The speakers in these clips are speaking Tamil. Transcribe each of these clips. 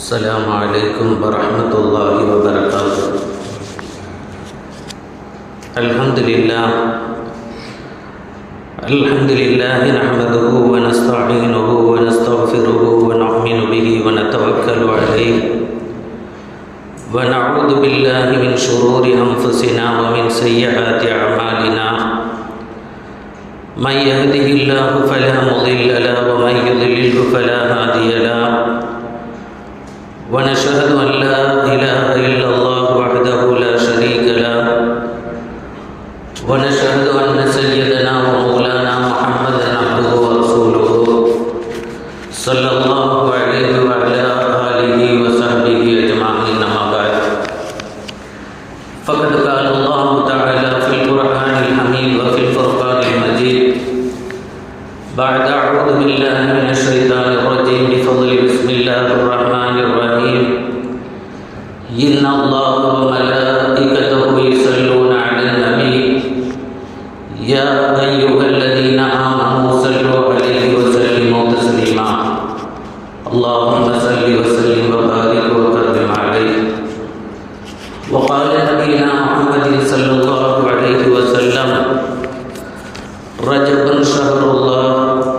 السلام عليكم ورحمة الله وبركاته. الحمد لله نحمده ونستعينه ونستغفره ونؤمن به ونتوكل عليه ونعوذ بالله من شرور أنفسنا ومن سيئات أعمالنا. من يهده الله فلا مضل له ومن يضلل فلا هادي له. ونشهد أن لا إله إلا الله وحده لا شريك له. ونشهد أن سيدنا ومولانا محمدا عبده ورسوله صلى الله عليه وعلى آله وصحبه أجمعين. أما بعد، فقد قال الله تعالى في القرآن الحميد وفي الفرقان المجيد بعد أعوذ بالله من الشيطان الرجيم بفضل بسم الله الرحمن الرحيم. إن الله وملائكته يصلون على النبي يا أيها الذين آمنوا صلوا عليه وسلموا تسليما. اللهم صل وسلم وبارك وكرم عليه. وقال نبينا محمد صلى الله عليه وسلم: رجب شهر الله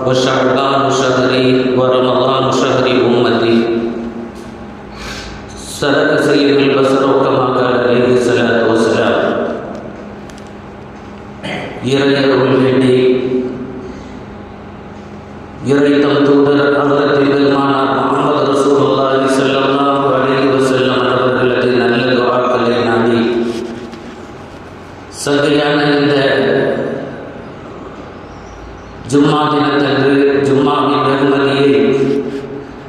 وشعبان شهري ورمضان شهر أمتي. صدق سيد البشر كما قال عليه الصلاة والسلام. இறையருள் வேண்டி இறைத்தம் தூதர் ஹஜ்ரத் பெருமானார் முஹம்மது ரசூலுல்லாஹி ஸல்லல்லாஹு அலைஹி வஸல்லம் அவர்களது நல்ல துஆக்களை நாடி சங்கையான இந்த ஜும்மா தினத்தன்று ஜும்மாவின் பெருமதியை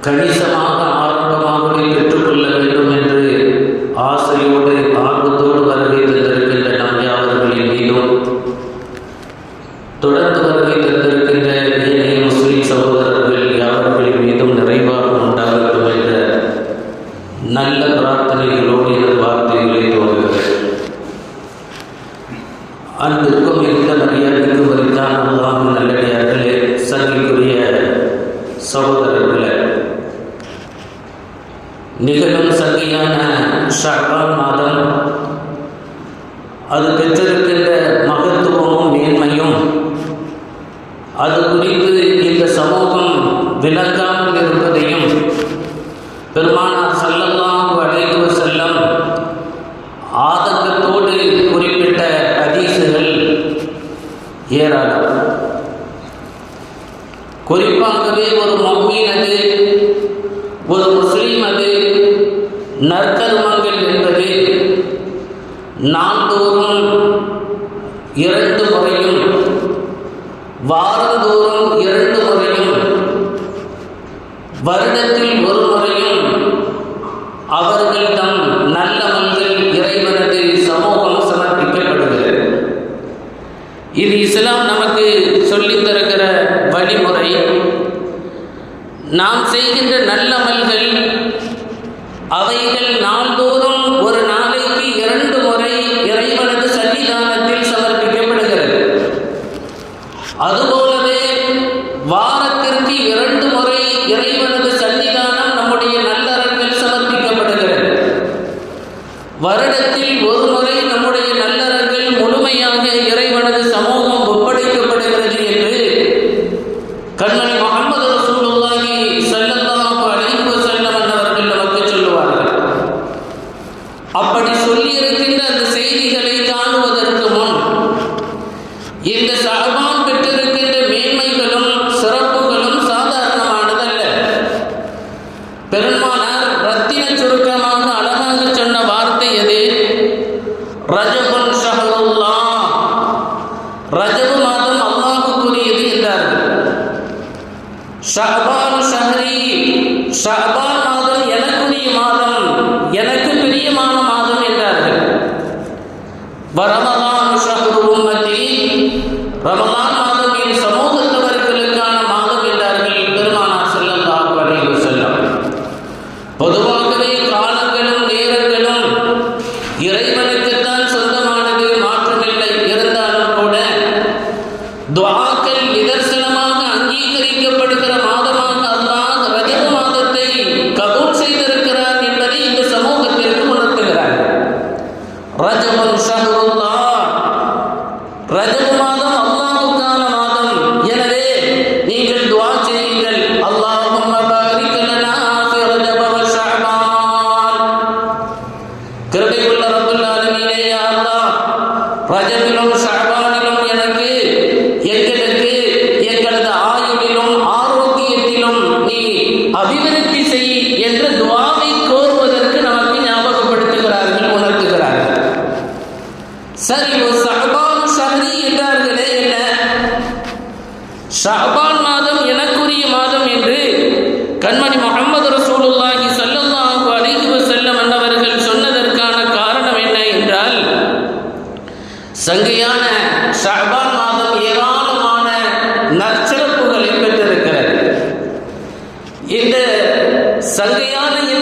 கணிசமாக ஆரம்பமாகவே பெற்றுக்கொள்ள வேண்டும் என்று ஆசையோடு ஆர்வத்தோடு வருகை தந்திருக்கின்ற நம் யாவர்களின் மீதும் தொடர்ந்து வருகை தந்திருக்கின்ற ஏனைய முஸ்லிம் சகோதரர்கள் யாவர்களின் மீதும் நிறைவாக உண்டாகட்டும் என்ற நல்ல பிரார்த்தனைகளோடு எனது வார்த்தைகளை துவங்குகிறேன். அன்பிற்கும் மிகுந்த மரியாதைக்கும் வரித்தான் அல்லாஹ்வின் நல்லடியார்களே, சங்கைக்குரிய சகோதரர்களே, நிகழும் சங்கையான ஷஅபான் மாதம் அது பெற்றிருக்கின்ற மகத்துவமும் மேன்மையும் அது குறித்து இந்த சமூகம் விளங்காமல் இருப்பதையும் பெருமானார் ஸல்லல்லாஹு அலைஹி வஸல்லம் ஆதங்கத்தோடு குறிப்பிட்ட ஹதீஸுகள் ஏராளம். குறிப்பாகவே ஒரு முஃமின் அது, ஒரு முஸ்லிம் அது, நற்கர்மங்கள் என்பது நாள்தோறும் 2 முறையும் வாரந்தோறும் 2 முறையும் வருடத்தில் 1 முறையும் அவர்கள் தம் நல்லமல்கள் இறைவனது சமூகம் சமர்ப்பிக்கப்படுகிறது. இது இஸ்லாம் நமக்கு சொல்லித் தருகிற வழிமுறை. நாம் செய்கின்ற நல்லமல்கள் அவைகள் நாள்தோறும் ஒரு நாளைக்கு 2 முறை இறைவனது சன்னிதானத்தில் சமர்ப்பிக்கப்படுகிறது. அதுபோலவே வாரத்திற்கு 2 முறை இறைவனது சன்னிதானம் நம்முடைய நல்லறங்கள் சமர்ப்பிக்கப்படுகிறது. வருடத்தில் 1 முறை நம்முடைய நல்லறங்கள் முழுமையாக இறைவனது சமூகம் ஒப்படைக்கப்படுகிறது என்று கண்மணி முஹம்மது ரசூலுல்லாஹி ஸல்லல்லாஹு அலைஹி வஸல்லம் அவர்கள் நமக்கு சொல்லுவார்கள். அப்படி சொல்லியிருக்கின்ற அந்த செய்திகளை காணுவதற்கு முன் இந்த ஷஅபான் பெற்றிருக்கின்ற மேன்மைகளும் சிறப்புகளும் சாதாரணமானதல்ல. பெருமானார் ரத்தின சுருக்கமாக அழகாக சொன்ன வார்த்தை எது? ரஜபுன் ஷஹருல்லாஹ், ரஜபு மாதம் அல்லாஹ்வுக்குரியது என்றார்கள். ஷஅபான் ஷஹரி, ஷஅபான் மாதம் எனக்குரிய மாதம், எனக்கு பிரியமான மாதம் என்றார்கள். ரமலான் ஷஹ்ரு உம்மதி, ரமலான் மாதம் என் சமூகத்தவர்களுக்கான மாதம் என்றார்கள் பெருமானார் ஸல்லல்லாஹு அலைஹி வஸல்லம். பொதுவாகவே காலங்களும் நேரங்களும் இறைவனுக்குத்தான் சொந்தமானது, மாற்றமில்லை. இருந்தாலும் கூட துஆக்கள் நிதர்சனமாக அங்கீகரிக்கப்படுகிற மாதமாக அல்லாஹ் ரஜபு மாதத்தை கபூல் செய்திருக்கிறார்.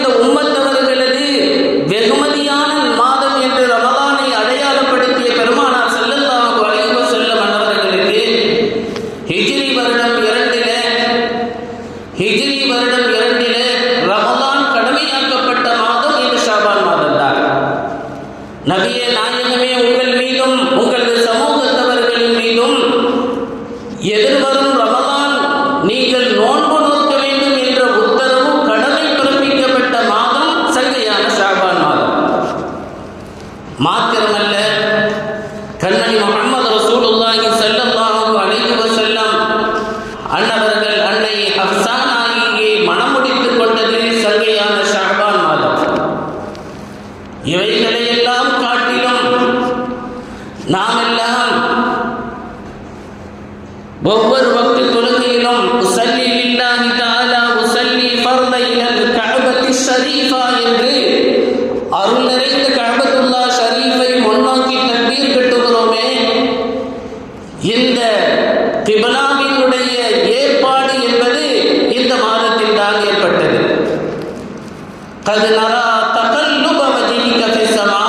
இந்த உம்மத்தவர்களது வெகுமதியான மாதம் என்று ரமலானை அடையாளப்படுத்திய பெருமானார் ஸல்லல்லாஹு அலைஹி வஸல்லம் அன்னவர்களுக்கு ஹிஜ்ரி வருடம் 2 ரமலான் கடமையாக்கப்பட்ட மாதம் இந்த ஷாபான் மாதம் தான். நபியே நாயகமே, உங்கள் மீதும் உங்களது சமூகத்தவர்களின் மீதும் எதிர்வரும் ரமலான் நீங்கள் நோன்பு நோக்க வேண்டும் என்ற உத்தரவு கடமை பிறப்பிக்கப்பட்ட மாதம் சங்கையான ஷாபான் மாதம். மாத்திரமல்ல, கண்மணி முஹம்மது ரசூலுல்லாஹி ஸல்லல்லாஹு அலைஹி வஸல்லம் அன்னவர்கள் அன்னை ஹஃப்ஸா நாயகியை மணமுடித்துக் கொண்டது சங்கையான ஷாபான் மாதம். இவைகளையெல்லாம் காட்டிலும் நாமெல்லாம் ஒவ்வொரு வக்து தொழுகையிலும் உஸல்லி லில்லாஹி தஆலா உஸல்லி ஃபர்த இலல் கஅபத்தி ஷரீஃபா என்று அருள் நிறைந்த கஅபத்துல்லாஹ் ஷரீஃபை முன்னோக்கி தக்பீர் கட்டுகிறோமே, இந்த கிப்லாவினுடைய ஏற்பாடு என்பது இந்த மாதத்தில் தான் ஏற்பட்டது. கத் நரா தகல்லுப வஜ்ஹிக ஃபிஸ் ஸமா,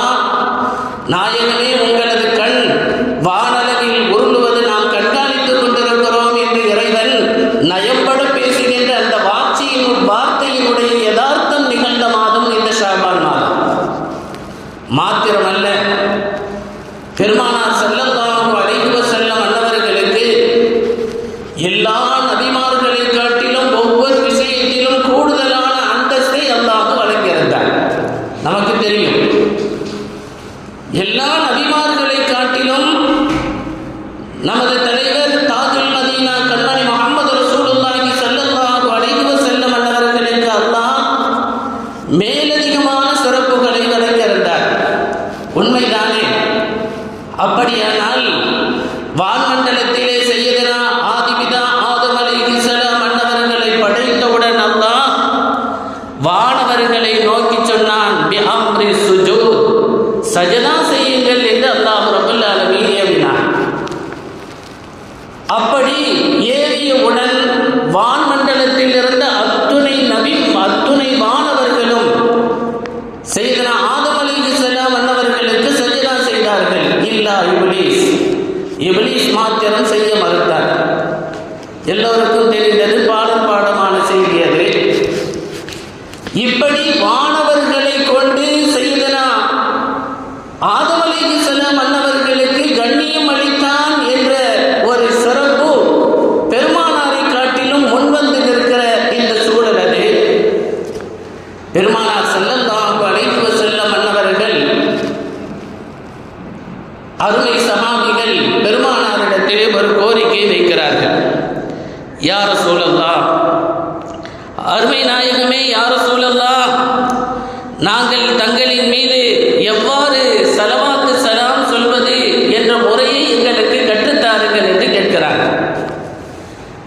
நாயகமே உங்களது கண் வானளவில் உருளுவது நாம் கண்காணித்துக் கொண்டிருக்கிறோம் என்று இறைவன் நயம்பட பேசுகின்ற அந்த வார்த்தையினுடைய யதார்த்தம் நிகழ்ந்த மாதம் இந்த ஷாபான் மாதம். மாத்திரமல்ல, பெருமானார் ஸல்லல்லாஹு அலைஹி வஸல்லம் அன்னவர்களுக்கு எல்லா நபிமார்களை காட்டிலும் ஒவ்வொரு விஷயத்திலும் கூடுதலான அந்தஸ்தை அல்லாஹ் வழங்கியிருந்தார். நமக்கு தெரியும், எல்லா நபிமார்களை காட்டிலும் நமது தலைவர் தாஜுல் மதீனா கண்மணி முஹம்மது ரசூலுல்லாஹி ஸல்லல்லாஹு அலைஹி வஸல்லம் அன்னவர்களுக்கு அல்லாஹ் மேலதிகமான சிறப்புகளை வழங்கியிருந்தார். உண்மைதானே? அப்படியானால் வான்மண்டலத்திலே சையதுனா ஆதிபிதா ஆதம் அலைஹிஸ்ஸலாம் அன்னவர்களை படைத்தவுடன் அல்லாஹ் வானவர்களை நோக்கி சொன்னான், பி அம்ரி சுஜூத், சஜதா செய்யுங்கள் என்று அல்லாஹ் ரப்பல் ஆலமீன் ஏவினார். அப்படி ஏவியவுடன் வான்மண்டலத்தில் இருந்த அத்துணை வானவர்களும் சையதுனா ஆதம் அலைஹிஸ்ஸலாம் அன்னவர்களுக்கு சஜதா செய்தார்கள். இல்லா இப்லீஸ் மாத்திரம் செய்ய மறுத்தார். எல்லோருக்கும் தெரிந்தது, பாடமான செய்தி அது. இப்படி வானவர்களை கொண்டு சையதுனா ஆதம் அலைஹிஸ்ஸலாம் அன்னவர்களுக்கு கண்ணியம் அளித்தான் என்ற ஒரு சிறப்பு பெருமானாரை காட்டிலும் முன்வந்து நிற்கிற இந்த சூழல் அது. பெருமானார் ஸல்லல்லாஹு அலைஹி வஸல்லம் அன்னவர்கள் அருமை சஹாபிகள் பெருமானாரிடத்திலே ஒரு கோரிக்கை வைக்கிறார்கள். யா ரசூலல்லாஹ், அருமை நாயகமே, யா ரசூலல்லாஹ், நாங்கள் தங்களின் மீது எவ்வாறு ஸலவாத்து ஸலாம் சொல்வது என்ற முறையை எங்களுக்கு கற்றுத்தாருங்கள் என்று கேட்கிறார்கள்.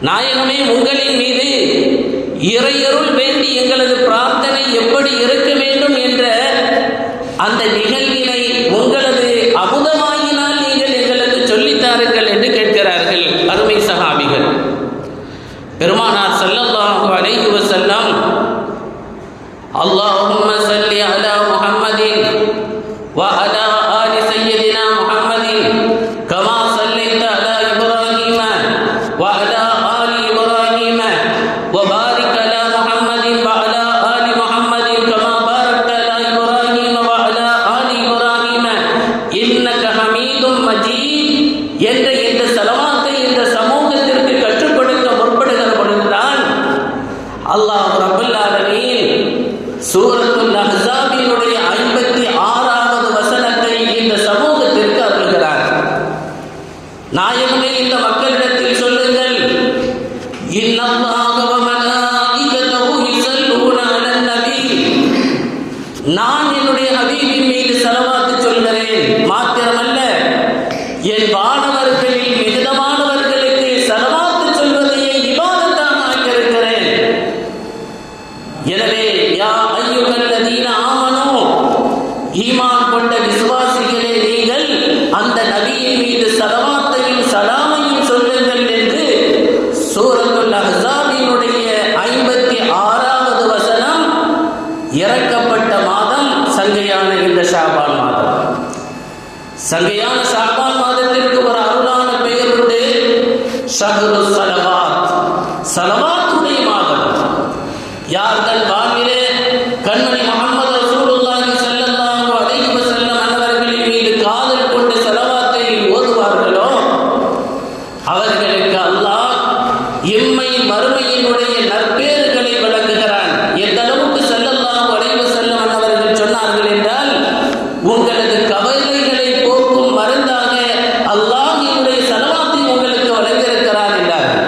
நாயகமே, உங்களின் மீது இறையருள் வேண்டி எங்களது பிரார்த்தனை எப்படி இருக்க வேண்டும் என்ற அந்த நிகழ்வினை உங்களது அமுதமாயினால் நீங்கள் எங்களுக்கு சொல்லித்தாருங்கள் என்று கேட்கிறார்கள் அருமை சஹாபிகள். பெருமானார் ஸல்லல்லாஹு அலைஹி வஸல்லம், அல்லாஹும்ம ஸல்லி அலா முஹம்மதின் வ அலா ஆலி சய்யிதினா முஹம்மதின் கமா ஸல்லைத அலா இப்ராஹீம வ அலா ஆலி இப்ராஹீம வ பாரிக் அலா முஹம்மதின் வ அலா ஆலி முஹம்மதின் கமா பாரக்த அலா இப்ராஹீம வ அலா ஆலி இப்ராஹீம இன்னக ஹமீதும் மஜீத் என்ற இந்த ஸலவாத்தை இந்த சமூகத்திற்கு கற்றுக் கொடுக்க முற்படுகிற பொழுதுதான் அல்லாஹ் ரப்பல் ஆலமீன் சூரத்துல் அஹ்ஸாபினுடைய 56வது வசனத்தை இந்த சமூகத்திற்கு அருள்கிறார். நாயகமே, இந்த மக்களிடத்தில் சொல்லுங்கள், இன்னல்லாஹ வ மலாயிகத்தஹு யுஸல்லூன அலன் நபி, நான் என்னுடைய ஹபீபின் மீது ஸலவாத்து சொல்கிறேன். மாத்திரமல்ல, என் வானவர்களில் மிகுதமானவர்களுக்கு ஸலவாத்து சொல்வதையே இபாதத்தாக ஆக்கியிருக்கிறேன். எனவே யா அய்யுஹல்லதீன ஆமனூ, ஈமான் கொண்ட விசுவாசிகளே, நீங்கள் அந்த நபியின் மீது ஸலவாத்தையும் ஸலாமையும் சொல்லுங்கள் என்று சூரத்துல் அஹ்ஸாபினுடைய 56வது வசனம் இறக்கப்பட்ட மாதம் சங்கையான இந்த ஷாபான் மாதம். சங்கையான ஷாபான் மாதத்திற்கு ஒரு அருளான பெயர் உண்டு, ஷஹ்ரு ஸலவாத், ஸலவாத்துடைய மாதம். யார் தன் வாழ்விலே கண்மணி முஹம்மது ரசூலுல்லாஹி ஸல்லல்லாஹு அலைஹி வஸல்லம் அவர்களின் மீது காதல் கொண்டு ஸலவாத்தை ஓதுவார்களோ அவர்களுக்கு அல்லாஹ் இம்மை மறுமையினுடைய நற்பேறுகளை வழங்குகிறான். எந்த அளவுக்கு ஸல்லல்லாஹு அலைஹி வஸல்லம் அவர்கள் சொன்னார்கள் என்றால், உங்களது கவலைகளை போக்கும் மருந்தாக அல்லாஹ் என்னுடைய ஸலவாத்தை உங்களுக்கு வழங்கியிருக்கிறார் என்றார்கள்.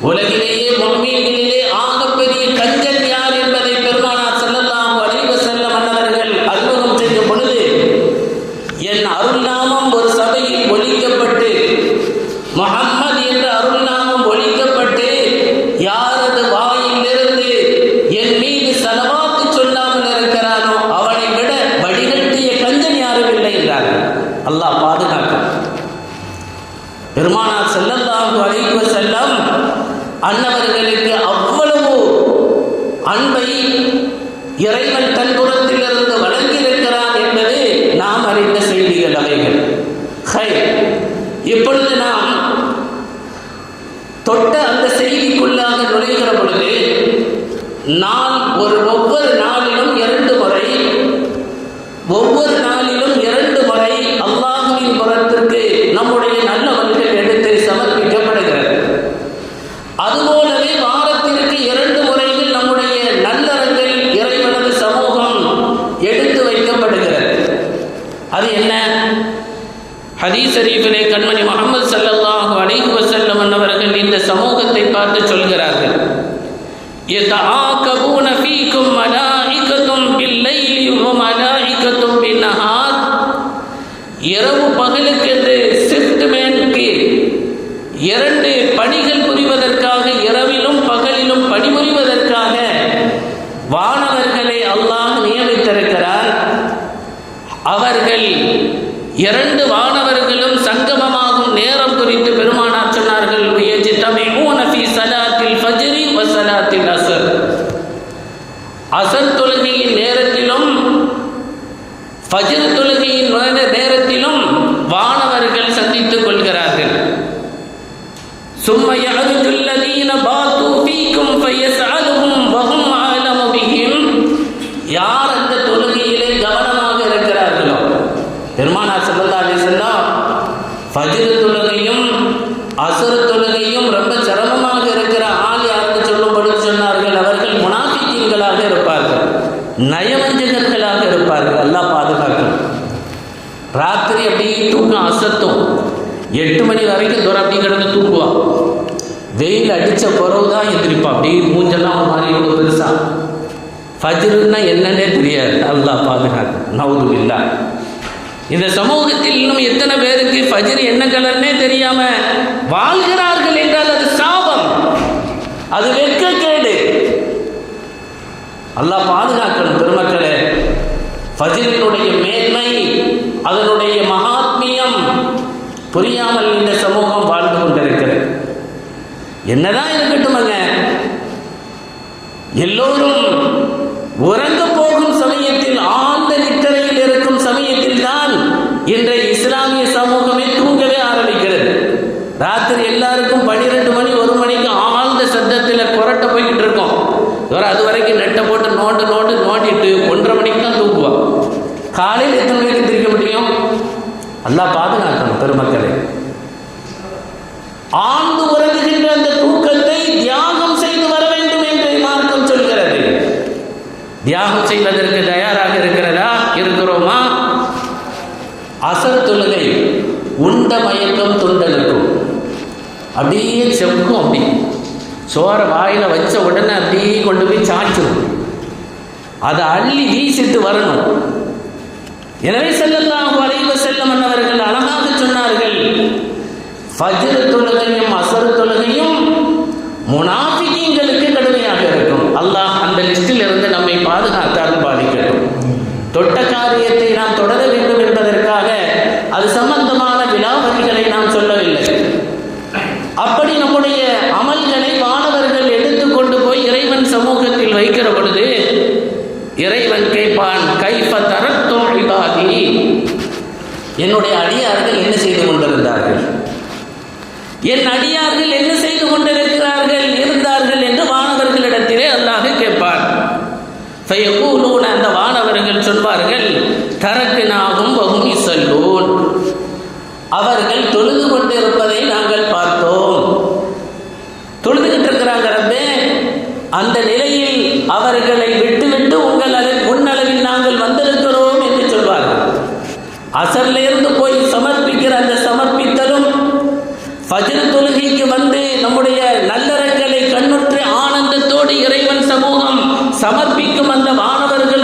உலகிலேயே முஃமின்களிலே ஆகப்பெரிய கஞ்சன் யார் என்பதை பெருமானார் ஸல்லல்லாஹு அலைஹி வஸல்லம் அவர்கள் அறிமுகம் செய்யும் பொழுது, என் அருள்நாமம் ஒரு சபையில் ஒலிக்கப்பட்டு, முஹம்மது என்ற அருள்நாமம் ஒலிக்கப்பட்டு, யாரது வாயிலிருந்து என் மீது ஸலவாத்து சொல்லாமல் இருக்கிறானோ அவனை விட வடிகட்டிய கஞ்சன் யாரும் இல்லை என்றார்கள். அல்லாஹ் பாதுகாக்கும். பெருமானார் ஸல்லல்லாஹு அலைஹி வஸல்லம் அன்னவர்களுக்கு அவ்வளவு அன்பை இறைவன் தன் புறத்திலிருந்து வழங்கியிருக்கிறான் என்பது நாம் அறிந்த செய்திகள் அவைகள். இப்பொழுது நாம் தொட்ட அந்த செய்திக்குள்ளாக நுழைகிற பொழுது, ஒவ்வொரு நாளிலும் 2 முறை, ஒவ்வொரு நாளிலும் 2 முறை அல்லாஹ்வின் புறத்திற்கு நம்முடைய நல்லவர்கள் எடுத்து சமர்ப்பிக்கப்படுகிறது. அதுபோலவே வாரத்திற்கு 2 முறைகள் நம்முடைய நல்லறங்கள் இறைவனது சமூகம் எடுத்து வைக்கப்படுகிறது. அது என்ன? ஹதீஸ் ஷரீஃபிலே கண்மணி முஹம்மது ஸல்லல்லாஹு அலைஹி வஸல்லம் அவர்கள் இந்த சமூகத்தை பார்த்து சொல்கிறார்கள், யதஆகபூன ஃபீக்கும் மலாயிகத்தும் பில்லைலி வ மலாயிகத்தும் பின்னஹார். இரவு பகலுக்கென்று ஷிஃப்ட்மேனுக்கு 2 பணிகள் புரிவதற்காக, இரவிலும் பகலிலும் பணிபுரிவதற்காக வானவர்களை அல்லாஹ் நியமித்திருக்கிறார். அவர்கள் 2 வானவர்களும் சங்கமமாகும் நேரம் குறித்து பெருமானார் சொன்னார்கள், யஜ்தமிஊன ஃபீ ஸலாத்தில் ஃபஜ்ரி வ ஸலாத்தில் அஸ்ர். அஸ்ர் தொழுகையின் நேரத்திலும் ஃபஜ்ர் தொழுகையின் நேரத்திலும் வானவர்கள் சந்தித்துக் கொள்கிறார்கள். ثم يعرج الذين باتوا فيكم فيسألهم وهم أعلم بهم. யார் அந்த தொழுகையிலே கவனமாக இருக்கிறார்களோ, பெருமானார் ஸல்லல்லாஹு அலைஹி வஸல்லம் ஃபஜ்ர் தொழுகையும் அஸ்ர் தொழுகையும் ரொம்ப சிரமமாக இருக்கிற ஆள் யாருக்கு சொல்லும் பொழுது சொன்னார்கள், அவர்கள் முனாஃபிக்கீன்களாக இருப்பார்கள், நயவஞ்சகர்களாக இருப்பார்கள். அல்லாஹ் பாதுகாக்கணும். ராத்திரி அப்படியே தூக்கம் அசத்தும். 8 மணி வரைக்கும் தூரம் அப்படி கிடந்து தூங்குவான். வெயில் அடித்த பிறகு தான் எந்திரிப்பா. அப்படியே மூஞ்செல்லாம் ஒரு மாதிரி இவ்வளோ பெருசா. ஃபஜ்ருன்னா என்னன்னே தெரியாது. அல்லாஹ் பாதுகாக்கும். நவுது பில்லாஹ். இந்த சமூகத்தில் இன்னும் எத்தனை பேருக்கு ஃபஜ்ர் என்ன கலர்னே தெரியாம வாழ்கிறார்கள் என்றால் அது சாபம், அது வெட்கக்கேடு. அல்லாஹ் பாதுகாக்கணும். பெருமக்களே, ஃபஜ்ரினுடைய மேன்மை, அதனுடைய மகாத்மியம் புரியாமல் இந்த சமூகம் வாழ்ந்து கொண்டிருக்கிறது. என்னதான் இருக்கட்டுமங்க, எல்லோரும் உறங்க போகும் சமயத்தில், ஆழ்ந்த நித்திரையில் இருக்கும் சமயத்தில் தான் இன்றைய இஸ்லாமிய சமூகமே தூங்கவே ஆரம்பிக்கிறது. ராத்திரி எல்லாருக்கும் 12 மணி 1 மணிக்கு ஆழ்ந்த சத்தத்தில் புரட்ட போய்கிட்டு இருக்கோம். அது வரைக்கும் நெட்டை போட்டு நோண்டிட்டு 1:30 மணிக்கு தான் தூக்குவான். காலையில் எத்தனை மணிக்கு திரிக்க முடியும்? அல்லாஹ் பாதுகாக்கணும். பெருமக்களே, ஆழ்ந்து உறங்குகின்ற அந்த தூக்கத்தை தியாகம் செய்து வர வேண்டும் என்று மார்க்கம் சொல்கிறது. தியாகம் செய்வதற்கு தயாராக இருக்கிறோமா? அசர் தொழுகை உண்ட மயக்கம் துண்டலுக்கும், அப்படியே செப்புக்கும். அப்படி சோற வாயில வச்ச உடனே அப்படியே கொண்டு போய் சாச்சிடும். அதை அள்ளி வீசிட்டு வரணும். எனவே ஸல்லல்லாஹு அலைஹி வஸல்லம் அவர்கள் அழகாக சொன்னார்கள், ஃபஜ்ர் தொழுகையும் அஸ்ர் தொழுகையும் முனாஃபிகீன்களுக்கு கடுமையாக இருக்கும். அல்லாஹ் அந்த லிஸ்டில் இருந்து நம்மை பாதுகாத்தால் பாதிக்கட்டும். தொட்ட காரியத்தை நாம் தொடர வேண்டும் என்பதற்காக அது சம்பந்தமான விலாவரிகளை நாம் சொல்லவில்லை. அப்படி நம்முடைய அமல்களை மாணவர்கள் எடுத்துக்கொண்டு போய் இறைவன் சமூகத்தில் வைக்கிற பொழுது இறைவன் கேட்பான், கைஃப தரத்தும் இபாதி, என்னுடைய அடியார்கள் என்ன செய்து கொண்டிருந்தார்கள், என் அடியார்கள் என்ன செய்து கொண்டிருக்கிறார்கள் இருந்தார்கள் என்று வானவர்களிடத்திலே அல்லாஹ் கேட்பார். ஃபயகூலூன, அந்த வானவர்கள் சொல்வார்கள், தரக்குனாகும் வஹும் யுஸல்லூன், அவர்கள் தொழுது கொண்டிருப்பதை நாங்கள் பார்த்தோம். தொழுதுகிட்டு இருக்கிறாங்க ரப்பே, அந்த நிலையில் அவர்களை விட்டுவிட்டு உன்னளவில் நாங்கள் வந்திருக்கிறோம் என்று சொல்வார்கள். அசர்ல இருந்து போய் சமர்ப்பிக்கிற அந்த சமர்ப்பித்தலும், ஃபஜ்ர் தொழுகைக்கு வந்து நம்முடைய நல்லறங்களை கண்ணுற்று ஆனந்தத்தோடு இறைவன் சமூகம் சமர்ப்பிக்கும் அந்த வானவர்கள்